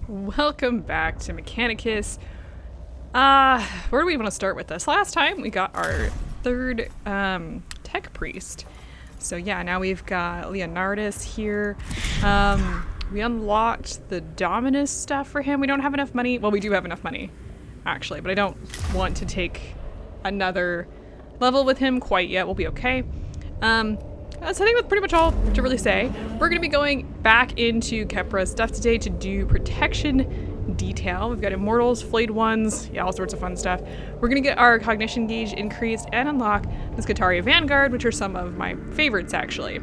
Welcome back to Mechanicus. Where do we want to start with this? Last time we got our third tech priest. So yeah, now we've got Leonardus here. We unlocked the Dominus stuff for him. We don't have enough money. Well, we do have enough money, actually, but I don't want to take another level with him quite yet. We'll be okay. So I think that's pretty much all to really say. We're going to be going back into Kepra's stuff today to do protection detail. We've got immortals, flayed ones, yeah, all sorts of fun stuff. We're going to get our cognition gauge increased and unlock the Skitarii Vanguard, which are some of my favorites, actually.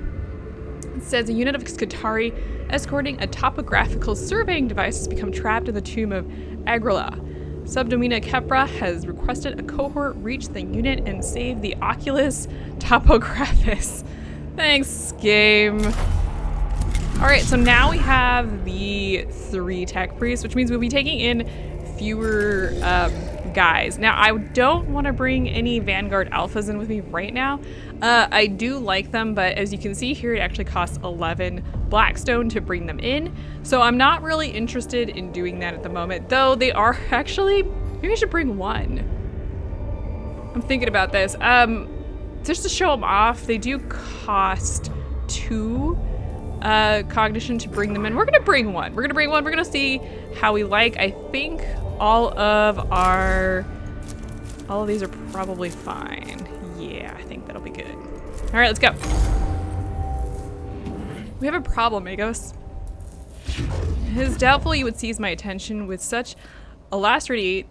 It says a unit of Skitarii escorting a topographical surveying device has become trapped in the tomb of Agrila. Subdomina Kepra has requested a cohort reach the unit and save the Oculus Topographus. Thanks, game. Alright, so now we have the 3 tech priests, which means we'll be taking in fewer guys. Now, I don't want to bring any Vanguard Alphas in with me right now. I do like them, but as you can see here, it actually costs 11 Blackstone to bring them in. So I'm not really interested in doing that at the moment, though they are actually, maybe I should bring one. I'm thinking about this. Just to show them off, they do cost 2 cognition to bring them in. We're gonna bring one. We're gonna see how we like. I think all of these are probably fine. Yeah, I think that'll be good. All right, let's go. We have a problem, Magos. It is doubtful you would seize my attention with such alacrity.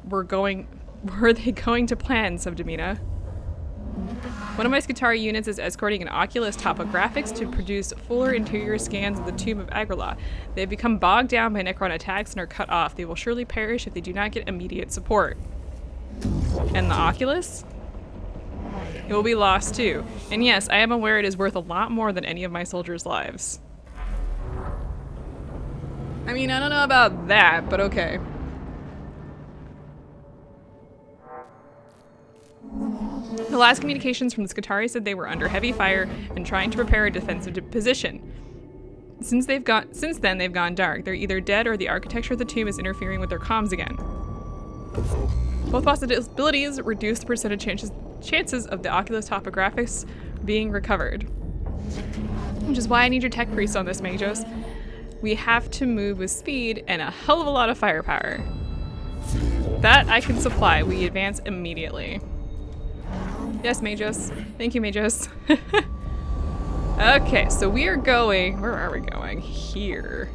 Were they going to plan, Subdomina? One of my Skitarii units is escorting an Oculus Topographics to produce fuller interior scans of the tomb of Agrila. They have become bogged down by Necron attacks and are cut off. They will surely perish if they do not get immediate support. And the Oculus? It will be lost too. And yes, I am aware it is worth a lot more than any of my soldiers' lives. I mean, I don't know about that, but okay. The last communications from the Skitarii said they were under heavy fire and trying to prepare a defensive position. Since then, they've gone dark. They're either dead or the architecture of the tomb is interfering with their comms again. Both possibilities reduce the percentage chances of the Oculus Topographics being recovered. Which is why I need your tech priest on this, Magos. We have to move with speed and a hell of a lot of firepower. That I can supply. We advance immediately. Yes, Magos. Thank you, Magos. Okay, so we are going... Where are we going? Here.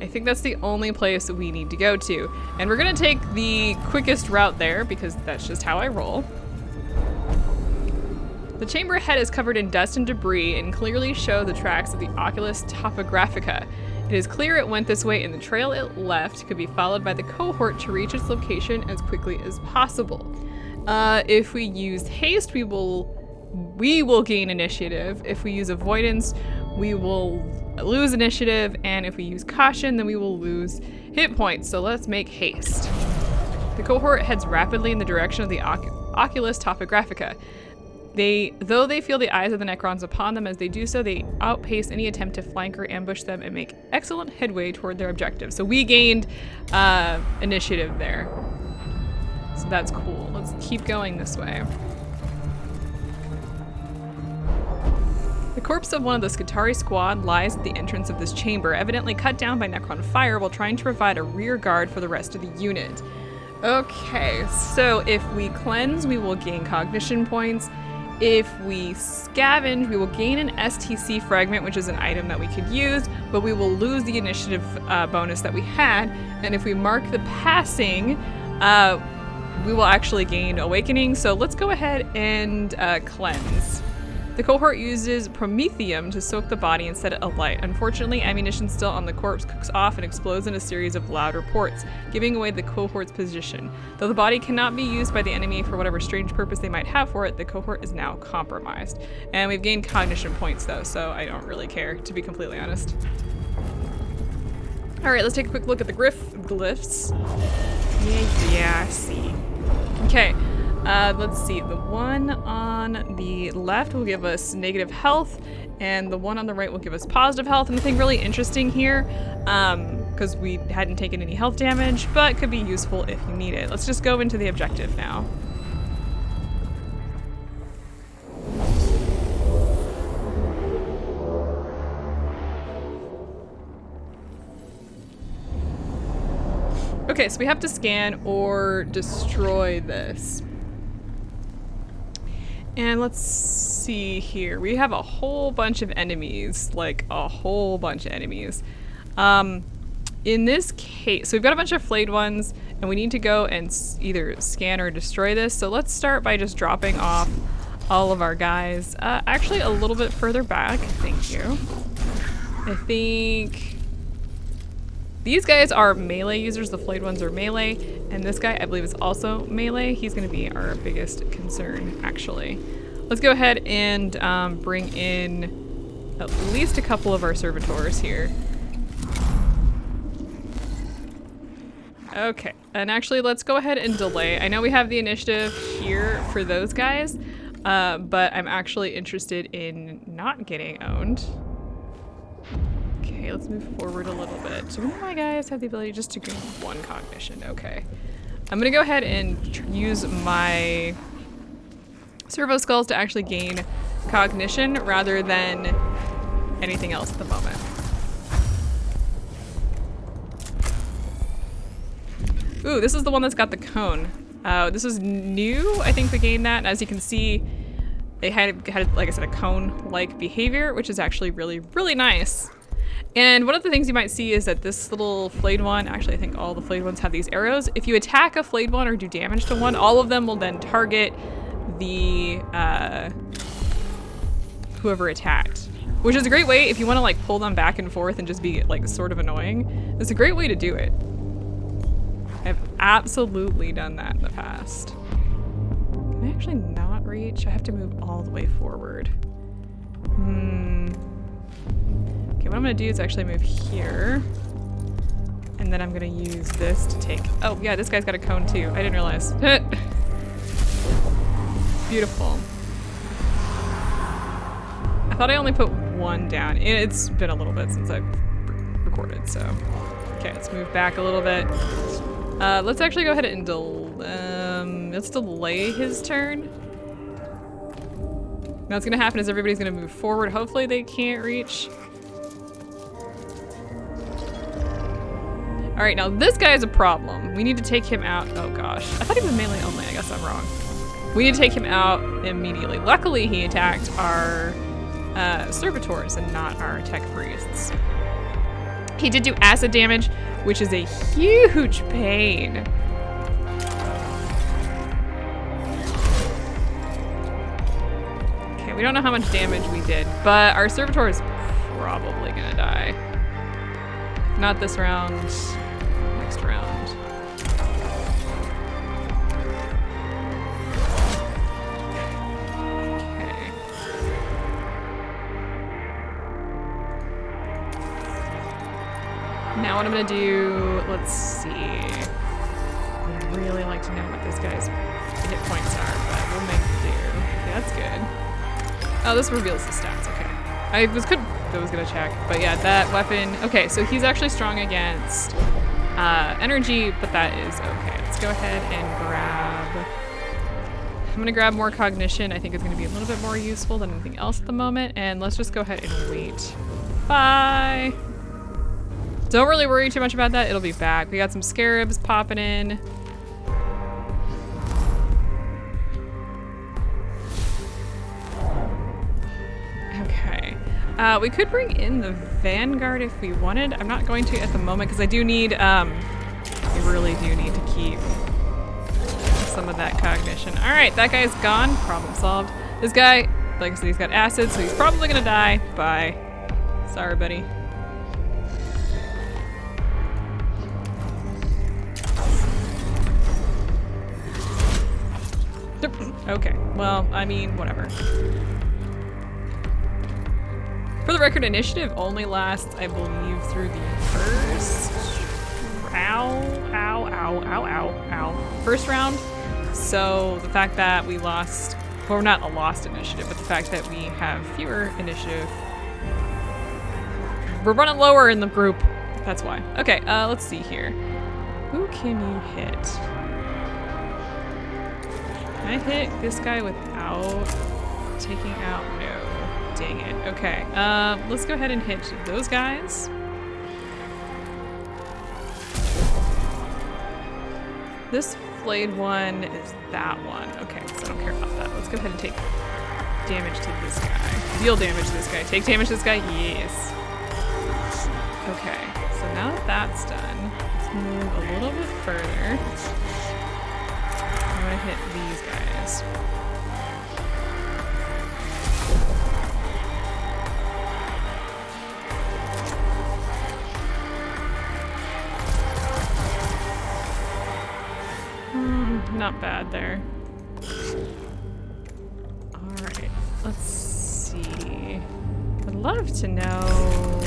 I think that's the only place we need to go to. And we're going to take the quickest route there because that's just how I roll. The chamber ahead is covered in dust and debris and clearly show the tracks of the Oculus Topographica. It is clear it went this way and the trail it left could be followed by the cohort to reach its location as quickly as possible. If we use haste, we will gain initiative. If we use avoidance, we will lose initiative. And if we use caution, then we will lose hit points. So let's make haste. The cohort heads rapidly in the direction of the Oculus Topographica. Though they feel the eyes of the Necrons upon them as they do so, they outpace any attempt to flank or ambush them and make excellent headway toward their objective. So we gained initiative there. So that's cool. Let's keep going this way. The corpse of one of the Skitarii squad lies at the entrance of this chamber, evidently cut down by Necron fire while trying to provide a rear guard for the rest of the unit. Okay, so if we cleanse, we will gain cognition points. If we scavenge, we will gain an STC fragment, which is an item that we could use, but we will lose the initiative bonus that we had. And if we mark the passing, we will actually gain awakening. So let's go ahead and cleanse. The cohort uses promethium to soak the body and set it alight. Unfortunately, ammunition still on the corpse cooks off and explodes in a series of loud reports, giving away the cohort's position. Though the body cannot be used by the enemy for whatever strange purpose they might have for it, the cohort is now compromised. And we've gained cognition points though, so I don't really care, to be completely honest. Alright, let's take a quick look at the glyphs. Yeah, I see. Okay. Let's see, the one on the left will give us negative health, and the one on the right will give us positive health. And the thing really interesting here because we hadn't taken any health damage, but could be useful if you need it. Let's just go into the objective now. Okay, so we have to scan or destroy this. And let's see here. We have a whole bunch of enemies, like a whole bunch of enemies. In this case, so we've got a bunch of flayed ones, and we need to go and either scan or destroy this. So let's start by just dropping off all of our guys. Actually, a little bit further back. Thank you. I think these guys are melee users. The flayed ones are melee, and this guy, I believe, is also melee. He's going to be our biggest concern, actually. Let's go ahead and bring in at least a couple of our servitors here. Okay, and actually let's go ahead and delay. I know we have the initiative here for those guys, but I'm actually interested in not getting owned. Okay, let's move forward a little bit. Do any of my guys have the ability just to gain 1 cognition? Okay. I'm gonna go ahead and use my servo skulls to actually gain cognition rather than anything else at the moment. Ooh, this is the one that's got the cone. This is new. I think we gained that. And as you can see, they had, like I said, a cone-like behavior, which is actually really, really nice. And one of the things you might see is that this little flayed one, actually I think all the flayed ones have these arrows. If you attack a flayed one or do damage to one, all of them will then target the, whoever attacked. Which is a great way if you want to like pull them back and forth and just be like sort of annoying. It's a great way to do it. I've absolutely done that in the past. Can I actually not reach? I have to move all the way forward. Okay, what I'm gonna do is actually move here. And then I'm gonna use this to take, oh yeah, this guy's got a cone too. I didn't realize. Beautiful. I thought I only put 1 down. It's been a little bit since I've recorded, so. Okay, let's move back a little bit. Let's actually go ahead and let's delay his turn. Now what's gonna happen is everybody's gonna move forward. Hopefully they can't reach. All right, now this guy is a problem. We need to take him out. Oh gosh, I thought he was melee only. I guess I'm wrong. We need to take him out immediately. Luckily, he attacked our servitors and not our tech priests. He did do acid damage, which is a huge pain. Okay, we don't know how much damage we did, but our servitor is probably gonna die. Not this round, next round. Now what I'm gonna do, let's see. I'd really like to know what this guy's hit points are, but we'll make do. Yeah, that's good. Oh, this reveals the stats, okay. I was gonna check, but yeah, that weapon. Okay, so he's actually strong against energy, but that is okay. Let's go ahead and grab, I'm gonna grab more cognition. I think it's gonna be a little bit more useful than anything else at the moment, and let's just go ahead and wait. Bye. Don't really worry too much about that. It'll be back. We got some scarabs popping in. Okay. We could bring in the Vanguard if we wanted. I'm not going to at the moment because I do need, we really do need to keep some of that cognition. All right, that guy's gone. Problem solved. This guy, like I said, he's got acid, so he's probably gonna die. Bye. Sorry, buddy. Okay, well, I mean, whatever. For the record, initiative only lasts, I believe, through the first first round. So the fact that we lost, well, not a lost initiative, but the fact that we have fewer initiative, we're running lower in the group. That's why. Okay, let's see here. Who can you hit? Can I hit this guy without taking out? No. Dang it. Okay, let's go ahead and hit those guys. This flayed one is that one. Okay, so I don't care about that. Let's go ahead and take damage to this guy. Deal damage to this guy. Take damage to this guy? Yes. Okay, so now that that's done, let's move a little bit further. I'm gonna hit these guys. Not bad there. Alright, let's see. I'd love to know...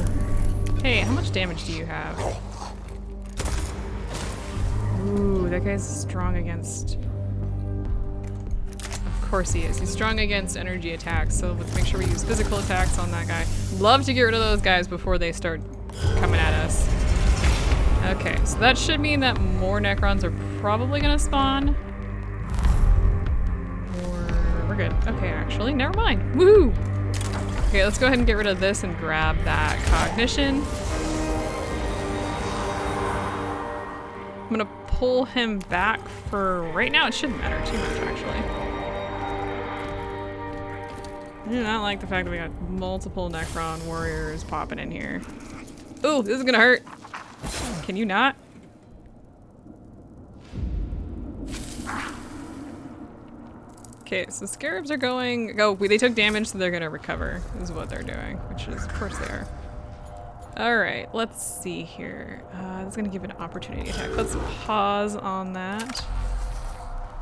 Hey, how much damage do you have? Ooh, that guy's strong against... Of course he is. He's strong against energy attacks, so let's make sure we use physical attacks on that guy. Love to get rid of those guys before they start coming at us. Okay, so that should mean that more Necrons are probably gonna spawn. Or we're good. Okay, actually, never mind. Woohoo! Okay, let's go ahead and get rid of this and grab that cognition. I'm gonna pull him back for right now. It shouldn't matter too much, actually. I do not like the fact that we got multiple Necron warriors popping in here. Ooh, this is gonna hurt. Can you not? Okay, so scarabs are going... Oh, they took damage, so they're gonna recover, is what they're doing, which is, of course they are. Alright, let's see here. This is gonna give an opportunity attack. Let's pause on that.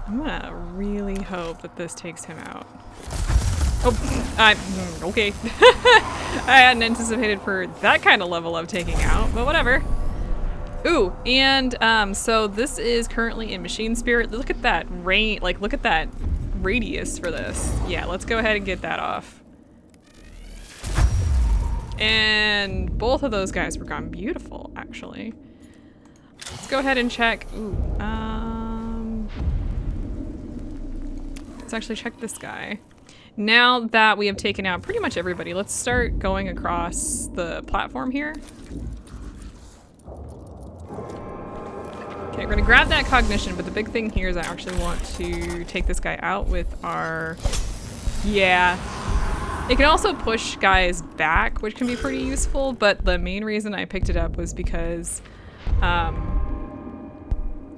I'm gonna really hope that this takes him out. Oh, okay. I hadn't anticipated for that kind of level of taking out, but whatever. Ooh, and so this is currently in Machine Spirit. Look at that look at that radius for this. Yeah, let's go ahead and get that off. And both of those guys were gone. Beautiful, actually. Let's go ahead and check. Ooh, let's actually check this guy. Now that we have taken out pretty much everybody, let's start going across the platform here. Okay, we're gonna grab that cognition, but the big thing here is I actually want to take this guy out with our... Yeah. It can also push guys back, which can be pretty useful, but the main reason I picked it up was because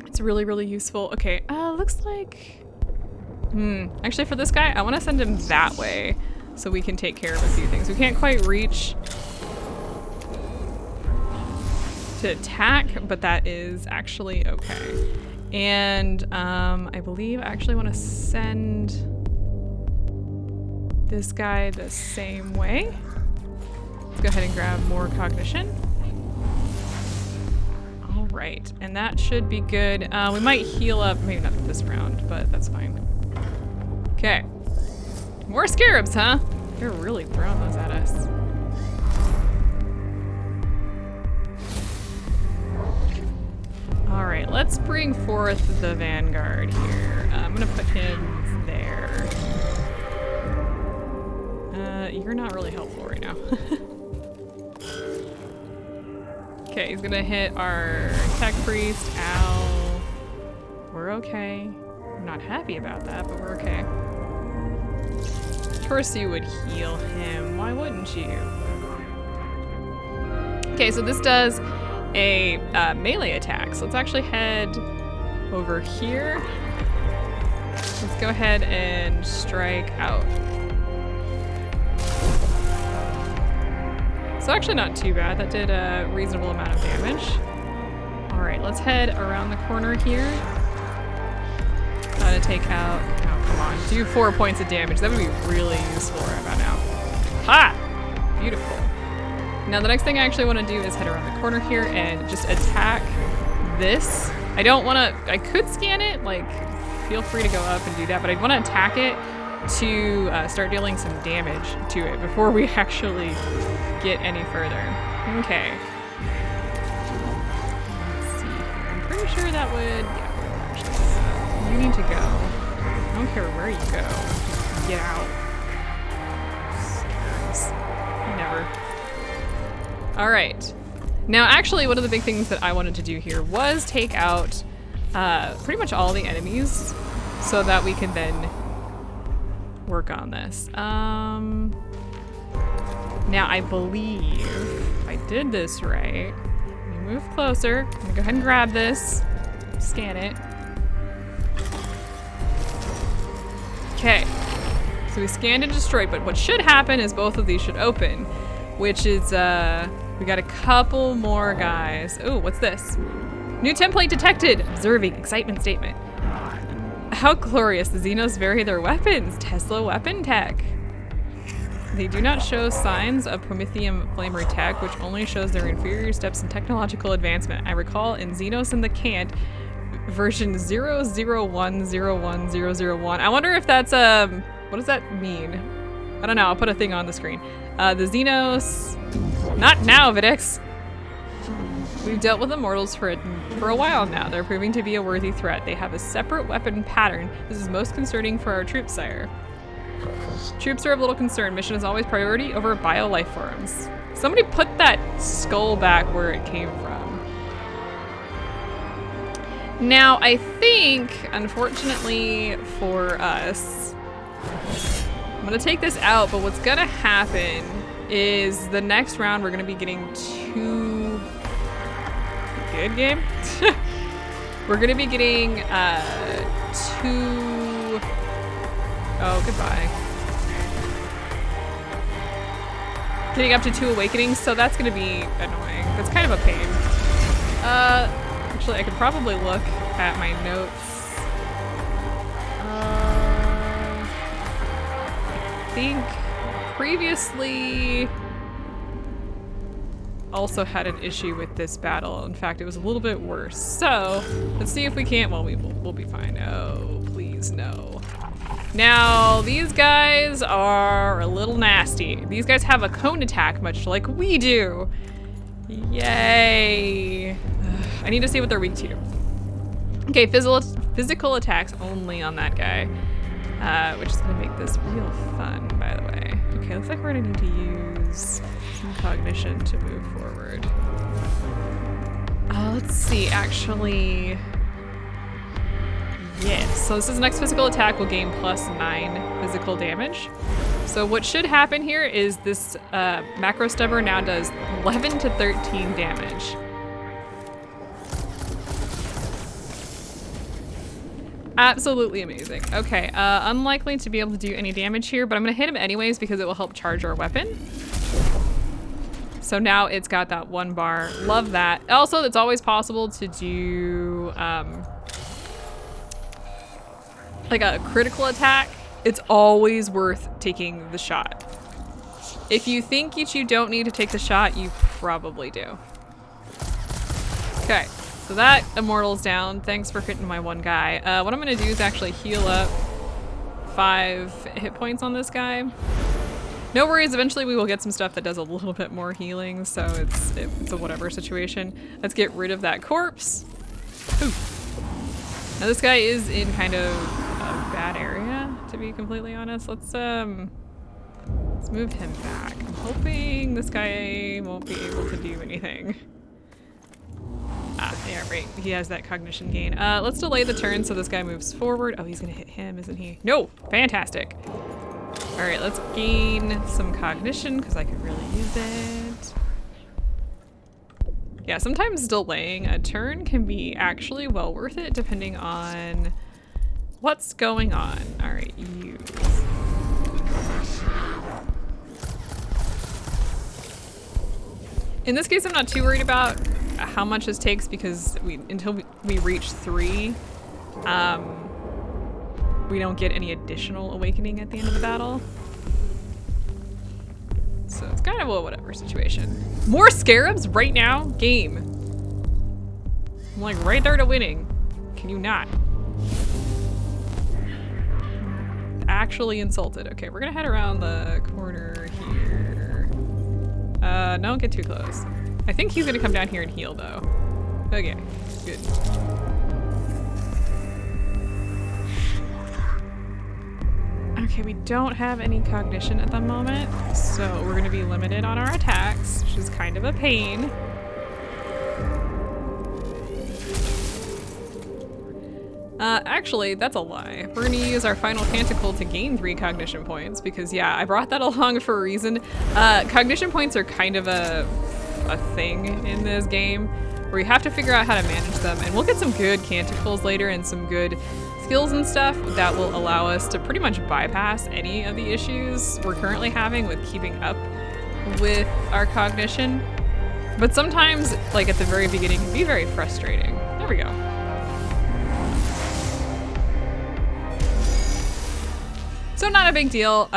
it's really, really useful. Okay, looks like... Actually for this guy, I want to send him that way so we can take care of a few things. We can't quite reach to attack, but that is actually okay. And I believe I actually want to send this guy the same way. Let's go ahead and grab more cognition. All right, and that should be good. We might heal up, maybe not this round, but that's fine. Okay, more scarabs, huh? They're really throwing those at us. All right, let's bring forth the Vanguard here. I'm gonna put him there. You're not really helpful right now. Okay, he's gonna hit our Tech Priest. Ow. We're okay. I'm not happy about that, but we're okay. Of course you would heal him. Why wouldn't you? Okay, so this does a melee attack. So let's actually head over here. Let's go ahead and strike out. So actually not too bad. That did a reasonable amount of damage. All right, let's head around the corner here. Gotta take out, oh come on, do 4 points of damage. That would be really useful right about now. Ha! Beautiful. Now the next thing I actually want to do is head around the corner here and just attack this. I don't want to, I could scan it, like feel free to go up and do that, but I want to attack it to start dealing some damage to it before we actually get any further. Okay. sure that would, yeah, actually, you need to go. I don't care where you go. Just get out. Scares. Never. All right. Now, actually, one of the big things that I wanted to do here was take out pretty much all the enemies so that we can then work on this. Now, I believe if I did this right, let me move closer. I'm gonna go ahead and grab this, scan it. Okay, so we scanned and destroyed, but what should happen is both of these should open, which is, we got a couple more guys. Oh, what's this? New template detected. Observing excitement statement. How glorious, the Xenos vary their weapons. Tesla weapon tech. They do not show signs of Prometheum flamer tech, which only shows their inferior steps in technological advancement. I recall in Xenos and the Cant, version 001010001. I wonder if that's, what does that mean? I don't know, I'll put a thing on the screen. The Xenos, not now, Vidix. We've dealt with Immortals for a while now. They're proving to be a worthy threat. They have a separate weapon pattern. This is most concerning for our troops, sire. Troops are of little concern. Mission is always priority over bio-life forms. Somebody put that skull back where it came from. Now, I think, unfortunately for us, I'm gonna take this out, but what's gonna happen is the next round we're gonna be getting two... Good game? We're gonna be getting two... Oh, goodbye. Getting up to 2 awakenings, so that's gonna be annoying. That's kind of a pain. Actually, I could probably look at my notes. I think previously also had an issue with this battle. In fact, it was a little bit worse. So let's see if we can't. Well, we'll be fine. Oh, please no. Now these guys are a little nasty. These guys have a cone attack, much like we do. Yay! I need to see what they're weak to. Okay, physical attacks only on that guy, which is gonna make this real fun, by the way. Okay, looks like we're gonna need to use some cognition to move forward. Let's see, actually. Yes, so this is next physical attack will gain +9 physical damage. So what should happen here is this macro stubber now does 11 to 13 damage. Absolutely amazing. Okay, unlikely to be able to do any damage here, but I'm gonna hit him anyways because it will help charge our weapon. So now it's got that 1 bar. Love that. Also, it's always possible to do like a critical attack. It's always worth taking the shot. If you think that you don't need to take the shot, you probably do. Okay, so that Immortal's down. Thanks for hitting my 1 guy. What I'm gonna do is actually heal up 5 hit points on this guy. No worries, eventually we will get some stuff that does a little bit more healing, so it's a whatever situation. Let's get rid of that corpse. Ooh. Now this guy is in kind of a bad area, to be completely honest. Let's move him back. I'm hoping this guy won't be able to do anything. Yeah, right, he has that cognition gain. Let's delay the turn so this guy moves forward. Oh, he's gonna hit him, isn't he? No, fantastic. All right, let's gain some cognition because I could really use it. Yeah, sometimes delaying a turn can be actually well worth it depending on what's going on. All right, use. In this case, I'm not too worried about how much this takes because until we reach 3, we don't get any additional awakening at the end of the battle. So it's kind of a whatever situation. More scarabs right now? Game. I'm like right there to winning. Can you not? Actually insulted. Okay, we're gonna head around the corner here. Don't get too close. I think he's gonna come down here and heal though. Okay. Good. Okay, we don't have any cognition at the moment, so we're going to be limited on our attacks, which is kind of a pain. Actually, that's a lie. We're gonna use our final canticle to gain 3 cognition points because, yeah, I brought that along for a reason. Cognition points are kind of a thing in this game where you have to figure out how to manage them, and we'll get some good canticles later and some good skills and stuff that will allow us to pretty much bypass any of the issues we're currently having with keeping up with our cognition. But sometimes, like at the very beginning, it can be very frustrating. There we go. So not a big deal.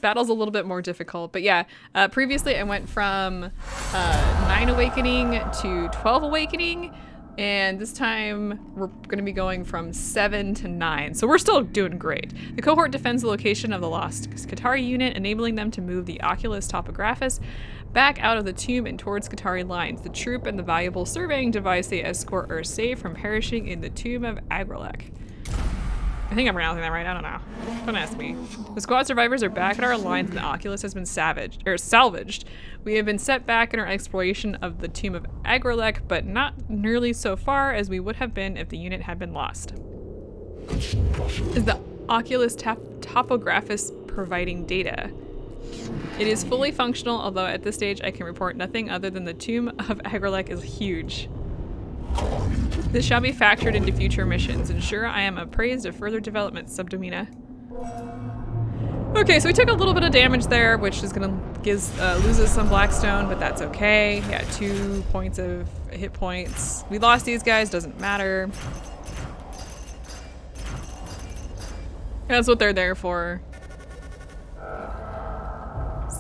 Battle's a little bit more difficult, but yeah, previously I went from 9 awakening to 12 awakening, and this time we're gonna be going from 7 to 9, so we're still doing great. The cohort defends the location of the lost Skitarii unit, enabling them to move the Oculus Topographus back out of the tomb and towards Skitarii lines. The troop and the valuable surveying device they escort are saved from perishing in the tomb of Agrelek. I think I'm pronouncing that right, I don't know. Don't ask me. The squad survivors are back at our lines and the Oculus has been salvaged. We have been set back in our exploration of the tomb of Agrelek, but not nearly so far as we would have been if the unit had been lost. Is the Oculus Topographus providing data? It is fully functional, although at this stage I can report nothing other than the tomb of Agrelek is huge. This shall be factored into future missions. Ensure I am appraised of further developments, Subdomina. Okay, so we took a little bit of damage there, which is gonna lose us some Blackstone, but that's okay. Yeah, 2 points of hit points. We lost these guys, doesn't matter. That's what they're there for.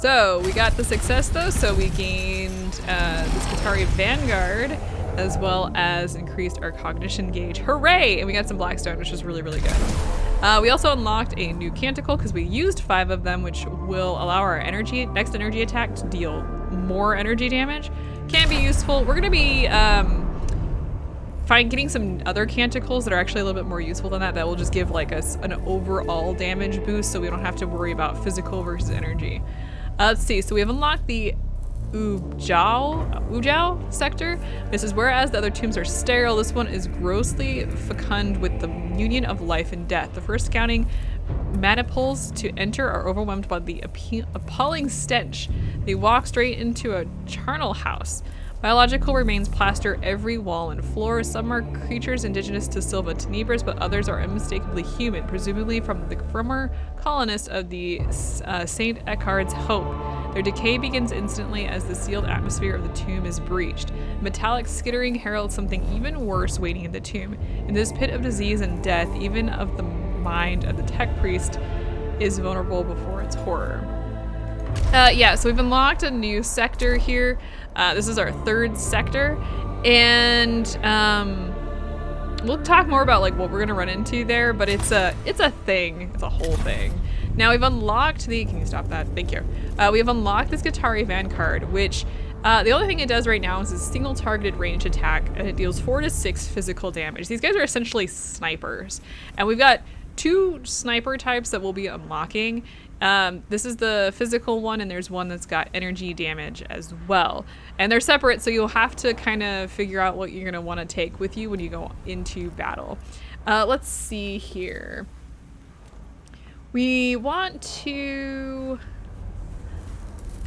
So we got the success though, so we gained this Skitarii Vanguard, as well as increased our cognition gauge. Hooray! And we got some Blackstone, which was really, really good. We also unlocked a new canticle because we used 5 of them, which will allow our next energy attack to deal more energy damage. Can be useful. We're gonna be getting some other canticles that are actually a little bit more useful than that will just give like us an overall damage boost, so we don't have to worry about physical versus energy. Let's see, so we have unlocked the Ujao sector. This is whereas the other tombs are sterile, this one is grossly fecund with the union of life and death. The first scouting maniples to enter are overwhelmed by the appalling stench. They walk straight into a charnel house. Biological remains plaster every wall and floor. Some are creatures indigenous to Silva Tenebris, but others are unmistakably human, presumably from the former colonists of the St. Eckhard's Hope. Their decay begins instantly as the sealed atmosphere of the tomb is breached. Metallic skittering heralds something even worse waiting in the tomb. In this pit of disease and death, even of the mind of the tech priest is vulnerable before its horror. Yeah, so we've unlocked a new sector here. This is our 3rd sector, and we'll talk more about like what we're gonna run into there, but it's a thing. It's a whole thing. Now we've unlocked the, can you stop that? Thank you. We have unlocked this Skitarii Vanguard, which the only thing it does right now is a single targeted range attack, and it deals 4 to 6 physical damage. These guys are essentially snipers, and we've got 2 sniper types that we'll be unlocking. This is the physical one, and there's one that's got energy damage as well. And they're separate, so you'll have to kind of figure out what you're going to want to take with you when you go into battle. Let's see here. We want to...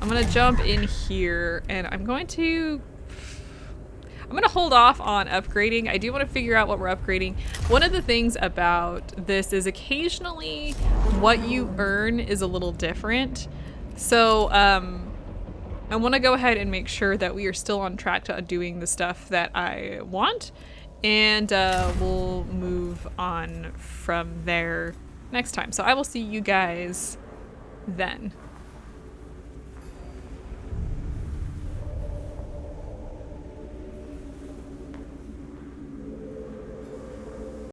I'm going to jump in here, and I'm going to hold off on upgrading. I do want to figure out what we're upgrading. One of the things about this is occasionally what you earn is a little different. So I want to go ahead and make sure that we are still on track to doing the stuff that I want. And we'll move on from there next time. So I will see you guys then.